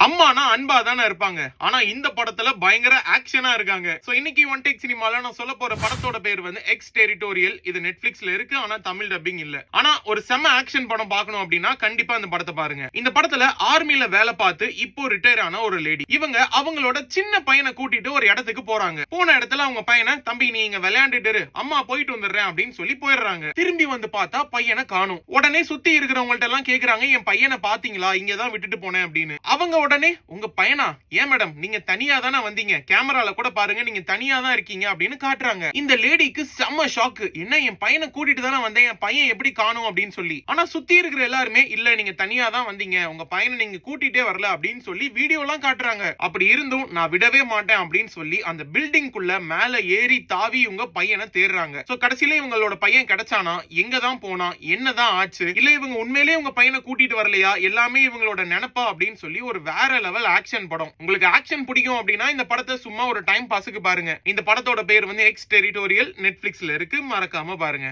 அம்மானா அன்பா தானே இருப்பாங்க, ஆனா இந்த படத்துல பயங்கர ஆக்ஷனா இருக்காங்க. சோ இன்னைக்கு ஒன் டேக் சினிமால நான் சொல்ல போற படத்தோட பேர் வந்து எக்ஸ் டெரிட்டோரியல். இது நெட்ஃபிளிக்ஸ்ல இருக்கு, ஆனா தமிழ் டப்பிங் இல்ல. ஆனா ஒரு செம ஆக்ஷன் படம் பார்க்கணும் அப்படின்னா கண்டிப்பா இந்த படத்தை பாருங்க. இந்த படத்துல ஆர்மில வேலை பார்த்து இப்போ ரிட்டையர் ஆன ஒரு லேடி, இவங்க அவங்களோட சின்ன பையனை கூட்டிட்டு ஒரு இடத்துக்கு போறாங்க. போன இடத்துல அவங்க பையனை, தம்பி நீங்க விளையாண்டுட்டு அம்மா போயிட்டு வந்துடுறேன் அப்படின்னு சொல்லி போயிடுறாங்க. திரும்பி வந்து பார்த்தா பையனை காணும். உடனே சுத்தி இருக்கிறவங்கள்ட்ட எல்லாம் கேக்குறாங்க, என் பையனை பாத்தீங்களா, இங்கதான் விட்டுட்டு போனேன் அப்படின்னு. அவங்க உடனே, உங்க பையனா, ஏன் மேடம் நீங்க தனியா தானே வந்தீங்க, கேமரால கூட பாருங்க நீங்க தனியா தான் இருக்கீங்க அப்படின்னு காட்டுறாங்க. இந்த லேடிக்கு செம்ம ஷாக்கு, என்ன என் பையனை கூட்டிட்டு தானே வந்தேன், என் பையன் எப்படி காணும் அப்படின்னு சொல்லி. ஆனா சுத்தி இருக்கிற எல்லாருமே, இல்ல நீங்க தனியா தான் வந்தீங்க, உங்க பையனை நீங்க கூட்டிட்டே வரல அப்படின்னு சொல்லி வீடியோ எல்லாம் காட்டுறாங்க. அப்படி இருந்தும் நான் விடவே மாட்டேன் அப்படின்னு சொல்லி அந்த பில்டிங் குள்ள மேல ஏறி தாவி உங்க பையனை தேடுறாங்க. சோ கடைசியில இவங்களோட பையன் கிடைச்சானா, எங்க தான் போனா, என்னதான் ஆச்சு, இல்ல இவங்க உண்மையிலேயே உங்க பையனை கூட்டிட்டு வரலையா, எல்லாமே இவங்களோட நினைப்பா அப்படின்னு சொல்லி ஒரு வேற லெவல் ஆக்ஷன் படம். உங்களுக்கு ஆக்ஷன் பிடிக்கும் அப்படின்னா இந்த படத்தை சும்மா ஒரு டைம் பாஸுக்கு பாருங்க. இந்த படத்தோட பேர் வந்து எக்ஸ் டெரிட்டோரியல், நெட்ஃபிளிக்ஸ்ல இருக்கு, மறக்காம பாருங்க.